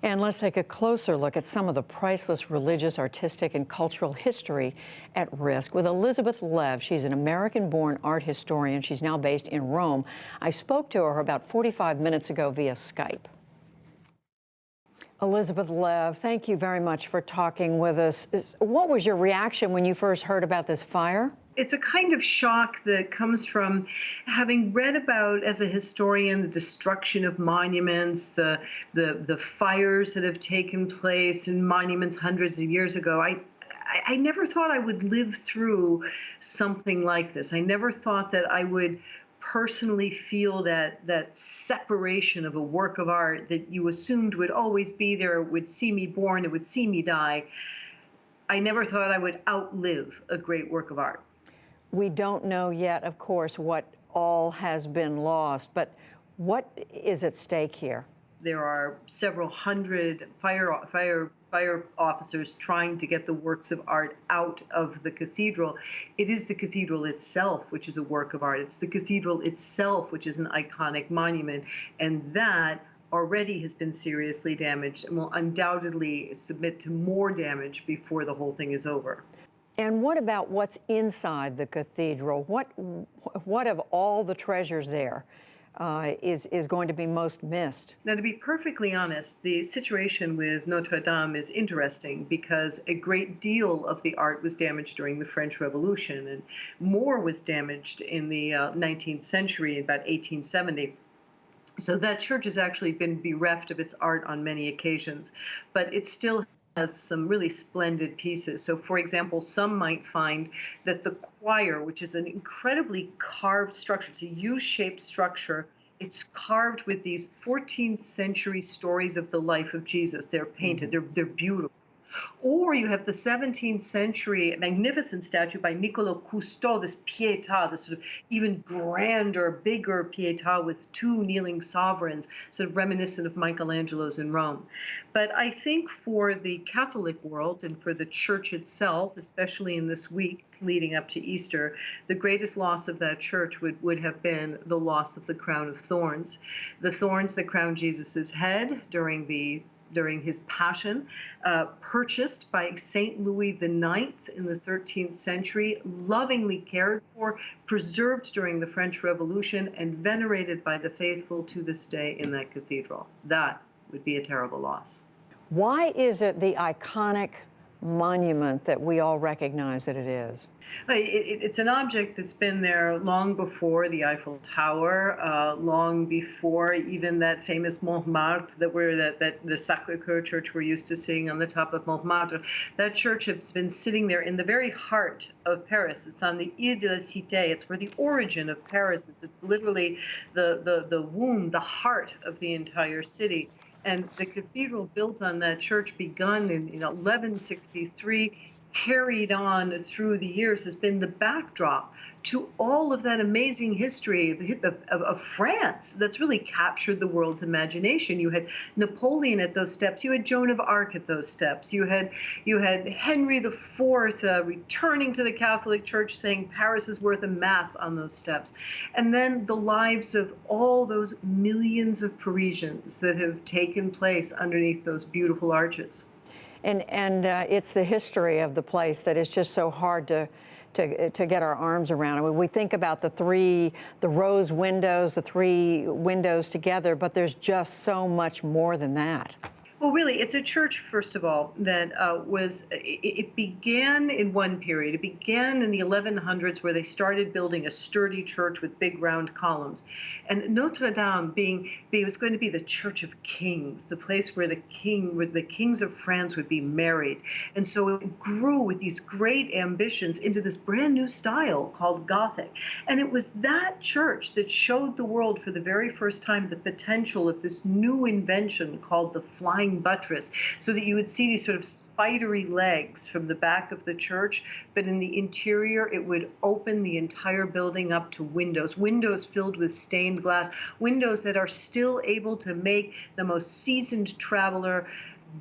And let's take a closer look at some of the priceless religious, artistic, and cultural history at risk with Elizabeth Lev. She's an American-born art historian. She's now based in Rome. I spoke to her about 45 minutes ago via Skype. Elizabeth Lev, thank you very much for talking with us. What was your reaction when you first heard about this fire? It's a kind of shock that comes from having read about, as a historian, the destruction of monuments, the fires that have taken place in monuments hundreds of years ago. I never thought I would live through something like this. I never thought that I would personally feel that separation of a work of art that you assumed would always be there, would see me born, it would see me die. I never thought I would outlive a great work of art. We don't know yet, of course, what all has been lost, but what is at stake here? There are several hundred fire officers trying to get the works of art out of the cathedral. It is the cathedral itself which is a work of art. It's the cathedral itself which is an iconic monument, and that already has been seriously damaged and will undoubtedly submit to more damage before the whole thing is over. And what about what's inside the cathedral? What of all the treasures there is going to be most missed? Now, to be perfectly honest, the situation with Notre Dame is interesting because a great deal of the art was damaged during the French Revolution, and more was damaged in the 19th century, about 1870. So that church has actually been bereft of its art on many occasions, but it still has some really splendid pieces. So, for example, some might find that the choir, which is an incredibly carved structure, it's a U-shaped structure, it's carved with these 14th century stories of the life of Jesus. They're painted, they're beautiful. Or you have the 17th century magnificent statue by Niccolò Cousteau, this Pietà, this sort of even grander, bigger Pietà with two kneeling sovereigns, sort of reminiscent of Michelangelo's in Rome. But I think for the Catholic world and for the church itself, especially in this week leading up to Easter, the greatest loss of that church would have been the loss of the crown of thorns. The thorns that crowned Jesus's head during his passion, purchased by Saint Louis IX in the 13th century, lovingly cared for, preserved during the French Revolution, and venerated by the faithful to this day in that cathedral. That would be a terrible loss. Why is it the iconic monument that we all recognize that it is? It's an object that's been there long before the Eiffel Tower, long before even that famous Montmartre that the Sacré-Cœur church we're used to seeing on the top of Montmartre. That church has been sitting there in the very heart of Paris. It's on the Ile de la Cité. It's where the origin of Paris is. It's literally the womb, the heart of the entire city. And the cathedral built on that church, begun in 1163, carried on through the years, has been the backdrop to all of that amazing history of France that's really captured the world's imagination. You had Napoleon at those steps. You had Joan of Arc at those steps. You had Henry IV returning to the Catholic Church, saying Paris is worth a mass on those steps. And then the lives of all those millions of Parisians that have taken place underneath those beautiful arches. And it's the history of the place that is just so hard to get our arms around. I mean, we think about the rose windows, the three windows together, but there's just so much more than that. Well, really, it's a church, first of all, that it began in one period. It began in the 1100s, where they started building a sturdy church with big round columns. And Notre Dame was going to be the church of kings, the place where the kings of France would be married. And so it grew with these great ambitions into this brand new style called Gothic. And it was that church that showed the world for the very first time the potential of this new invention called the flying buttress, so that you would see these sort of spidery legs from the back of the church, but in the interior it would open the entire building up to windows filled with stained glass, windows that are still able to make the most seasoned traveler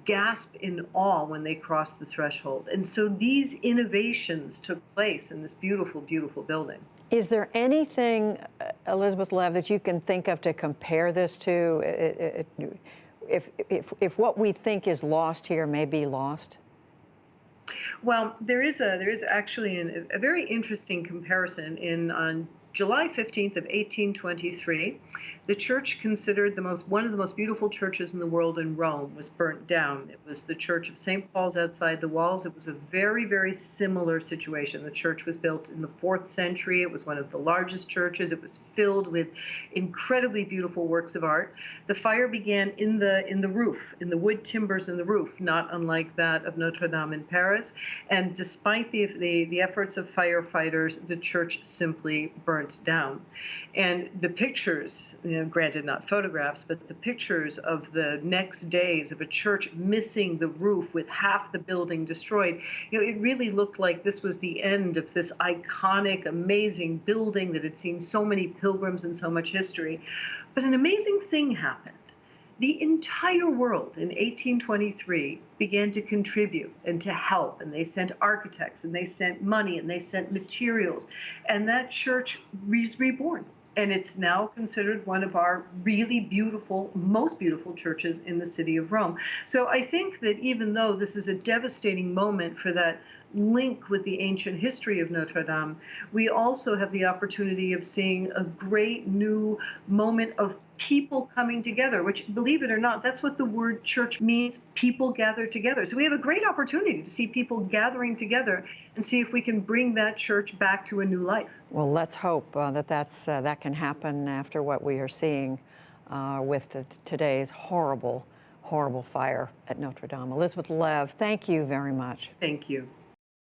gasp in awe when they cross the threshold. And so these innovations took place in this beautiful, beautiful building. Is there anything, Elizabeth Lev, that you can think of to compare this to? if what we think is lost here may be lost? Well, there is actually a very interesting comparison in on July 15th of 1823. The church considered one of the most beautiful churches in the world in Rome was burnt down. It was the Church of St. Paul's outside the walls. It was a very, very similar situation. The church was built in the 4th century. It was one of the largest churches. It was filled with incredibly beautiful works of art. The fire began in the roof, in the wood timbers in the roof, not unlike that of Notre Dame in Paris. And despite the efforts of firefighters, the church simply burnt down. And the pictures, granted not photographs, but the pictures of the next days of a church missing the roof with half the building destroyed, it really looked like this was the end of this iconic, amazing building that had seen so many pilgrims and so much history. But an amazing thing happened. The entire world in 1823 began to contribute and to help, and they sent architects, and they sent money, and they sent materials, and that church was reborn. And it's now considered one of our really beautiful, most beautiful churches in the city of Rome. So I think that even though this is a devastating moment for that link with the ancient history of Notre Dame, we also have the opportunity of seeing a great new moment of people coming together, which, believe it or not, that's what the word church means, people gather together. So we have a great opportunity to see people gathering together and see if we can bring that church back to a new life. Well, let's hope that can happen after what we are seeing with today's horrible, horrible fire at Notre Dame. Elizabeth Lev, thank you very much. Thank you.